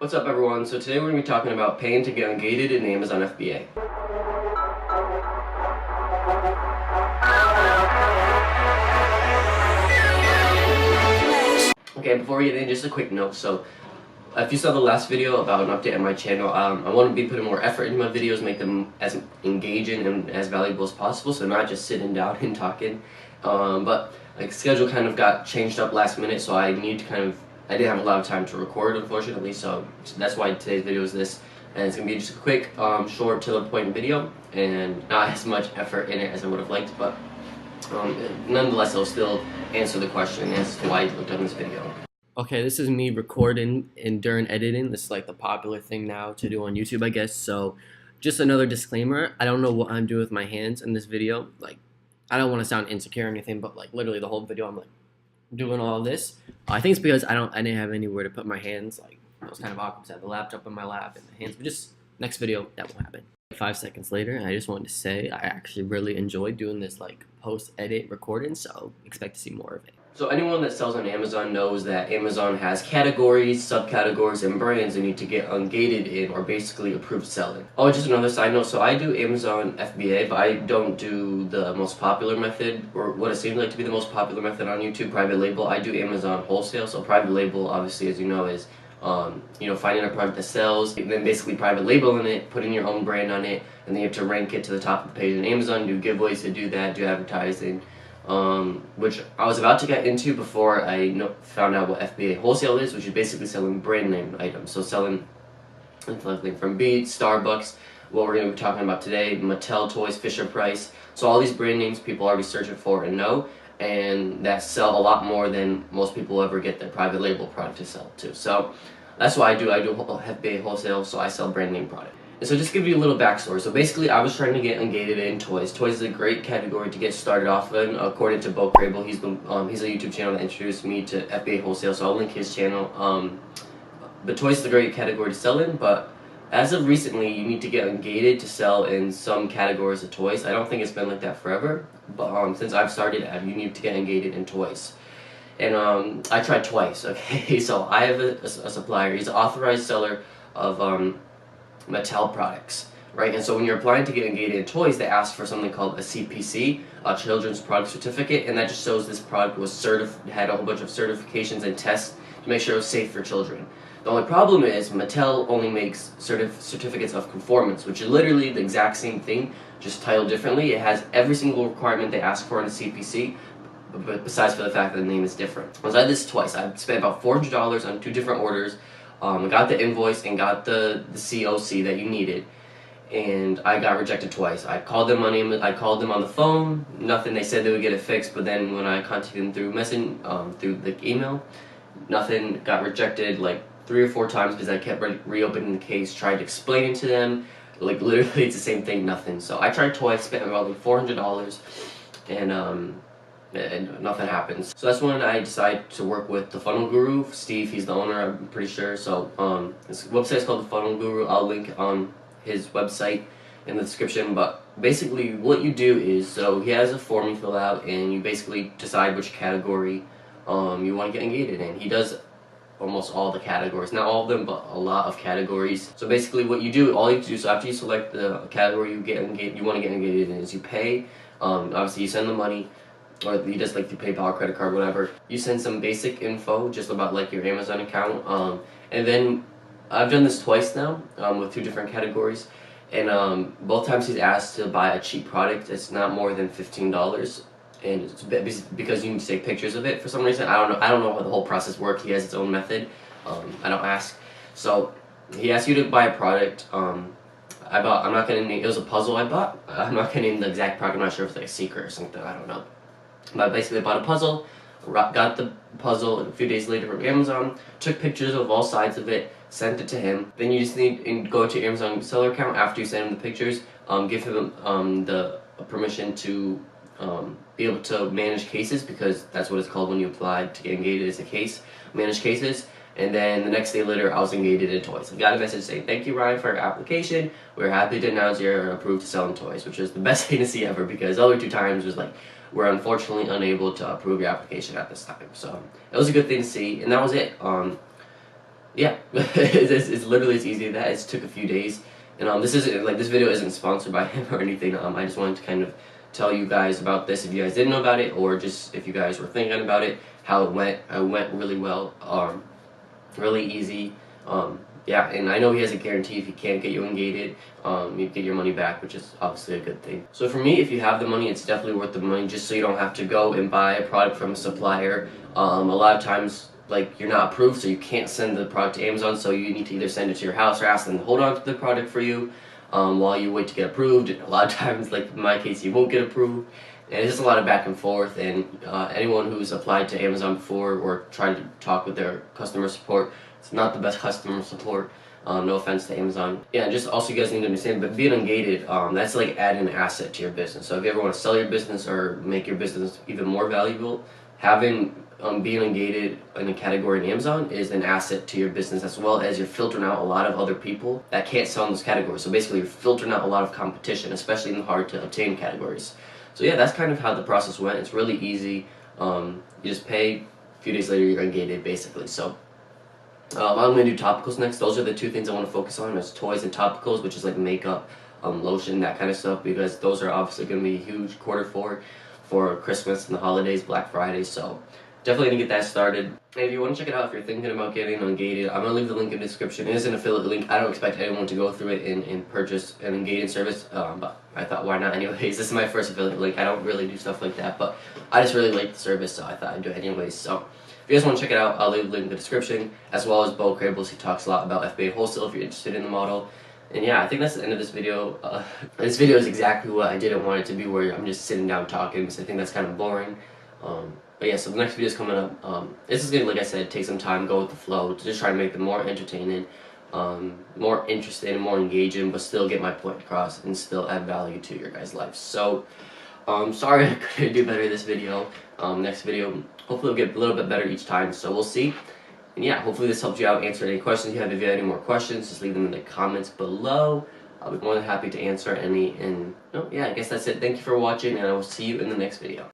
What's up everyone? So today we're going to be talking about paying to get ungated in Amazon FBA. Okay, before we get in, just a quick note. So if you saw the last video about an update on my channel, I want to be putting more effort into my videos, make them as engaging and as valuable as possible, so not just sitting down and talking. But like schedule kind of got changed up last minute, so I didn't have a lot of time to record, unfortunately, so that's why today's video is this. And it's going to be just a quick, short, to the point video, and not as much effort in it as I would have liked, but nonetheless, I'll still answer the question as to why I looked up this video. Okay, this is me recording and during editing. This is like the popular thing now to do on YouTube, I guess. So just another disclaimer, I don't know what I'm doing with my hands in this video. Like, I don't want to sound insecure or anything, but like literally the whole video I'm like doing all this. I think it's because I didn't have anywhere to put my hands. Like, it was kind of awkward to have the laptop in my lap and the hands, but just next video that will happen. 5 seconds later, I just wanted to say I actually really enjoyed doing this like post-edit recording, so expect to see more of it. So anyone that sells on Amazon knows that Amazon has categories, subcategories, and brands you need to get ungated in, or basically approved selling. Oh, just another side note, so I do Amazon FBA, but I don't do the most popular method, or what it seems like to be the most popular method on YouTube, private label. I do Amazon wholesale, so private label, obviously, as you know, is finding a product that sells, and then basically private labeling it, putting your own brand on it, and then you have to rank it to the top of the page on Amazon, do giveaways to do that, do advertising. Which I was about to get into before I found out what FBA wholesale is, which is basically selling brand name items. So selling anything from Beats, Starbucks, what we're going to be talking about today, Mattel toys, Fisher-Price. So all these brand names people are already searching for and know, and that sell a lot more than most people ever get their private label product to sell to. So that's what I do. I do FBA wholesale, so I sell brand name product. And so just give you a little backstory. So basically, I was trying to get ungated in toys. Toys is a great category to get started off in. According to Bo Crable, he's a YouTube channel that introduced me to FBA wholesale, so I'll link his channel. But toys is a great category to sell in, but as of recently, you need to get ungated to sell in some categories of toys. I don't think it's been like that forever, but since I've started, you need to get ungated in toys. And I tried twice, okay? So I have a supplier. He's an authorized seller of Mattel products, right? And so when you're applying to get ungated in toys, they ask for something called a CPC, a Children's Product Certificate, and that just shows this product was had a whole bunch of certifications and tests to make sure it was safe for children. The only problem is Mattel only makes certificates of conformance, which is literally the exact same thing, just titled differently. It has every single requirement they ask for in a CPC, but besides for the fact that the name is different. I did this twice. I spent about $400 on 2 different orders. I got the invoice and got the COC that you needed, and I got rejected twice. I called them on the phone, nothing. They said they would get it fixed, but then when I contacted them through through the email, nothing. Got rejected like 3 or 4 times because I kept reopening the case, tried explaining to them, like literally it's the same thing, nothing. So I tried twice, spent about like $400, and nothing happens. So that's when I decided to work with the Funnel Guru. Steve, he's the owner, I'm pretty sure. So his website is called the Funnel Guru. I'll link on his website in the description. But basically what you do is, so he has a form you fill out, and you basically decide which category you want to get ungated in. He does almost all the categories, not all of them, but a lot of categories. So basically what you do, all you have to do, so after you select the category you want to get ungated in, is you pay. Obviously you send the money, or you just like the PayPal, credit card, whatever. You send some basic info just about like your Amazon account, and then I've done this twice now with 2 different categories, and both times he's asked to buy a cheap product. It's not more than $15, and it's because you need to take pictures of it for some reason. I don't know how the whole process works. He has his own method. I don't ask. So he asked you to buy a product. I'm not gonna name. It was a puzzle I bought. I'm not gonna name the exact product. I'm not sure if it's like a secret or something. I don't know. But basically, I bought a puzzle, got the puzzle a few days later from Amazon, took pictures of all sides of it, sent it to him. Then you just need to go to your Amazon seller account after you send him the pictures, give him the permission to be able to manage cases, because that's what it's called when you apply to get ungated, as a case, manage cases. And then the next day later, I was ungated in toys. I got a message saying, "Thank you, Ryan, for your application. We're happy to announce you're approved to sell in toys," which is the best thing to see ever, because the other 2 times was like, "We're unfortunately unable to approve your application at this time." So it was a good thing to see, and that was it. yeah, it's literally as easy as that. It took a few days, and this isn't like this video isn't sponsored by him or anything. I just wanted to kind of tell you guys about this if you guys didn't know about it, or just if you guys were thinking about it, how it went. It went really well, really easy. Yeah, and I know he has a guarantee if he can't get you Ungated, you get your money back, which is obviously a good thing. So for me, if you have the money, it's definitely worth the money, just so you don't have to go and buy a product from a supplier. A lot of times, like, you're not approved, so you can't send the product to Amazon, so you need to either send it to your house or ask them to hold on to the product for you while you wait to get approved. And a lot of times, like in my case, you won't get approved. And it's just a lot of back and forth, and anyone who's applied to Amazon before or tried to talk with their customer support, it's not the best customer support. No offense to Amazon. Yeah, and just also you guys need to understand, but being Ungated, that's like adding an asset to your business. So if you ever want to sell your business or make your business even more valuable, having being Ungated in a category in Amazon is an asset to your business, as well as you're filtering out a lot of other people that can't sell in those categories. So basically you're filtering out a lot of competition, especially in the hard to obtain categories. So yeah, that's kind of how the process went. It's really easy. You just pay, a few days later you're Ungated basically. So I'm going to do topicals next. Those are the two things I want to focus on, is toys and topicals, which is like makeup, lotion, that kind of stuff, because those are obviously going to be a huge quarter for Christmas and the holidays, Black Friday. So definitely going to get that started. And if you want to check it out, if you're thinking about getting Ungated, I'm going to leave the link in the description. It is an affiliate link. I don't expect anyone to go through it and purchase an Ungated service, but I thought, why not anyways? This is my first affiliate link. I don't really do stuff like that, but I just really like the service, so I thought I'd do it anyways. So if you guys want to check it out, I'll leave the link in the description, as well as Bo Crables. He talks a lot about FBA wholesale if you're interested in the model. And yeah, I think that's the end of this video. This video is exactly what I didn't want it to be, where I'm just sitting down talking, because I think that's kind of boring. But yeah, so the next video is coming up. This is going to, like I said, take some time, go with the flow, to just try to make them more entertaining, more interesting, and more engaging, but still get my point across and still add value to your guys' life. So, sorry I couldn't do better this video. Next video, hopefully it'll get a little bit better each time, so we'll see. And yeah, hopefully this helped you out, answer any questions you have. If you have any more questions, just leave them in the comments below. I'll be more than happy to answer any. And no, yeah, I guess that's it. Thank you for watching, and I will see you in the next video.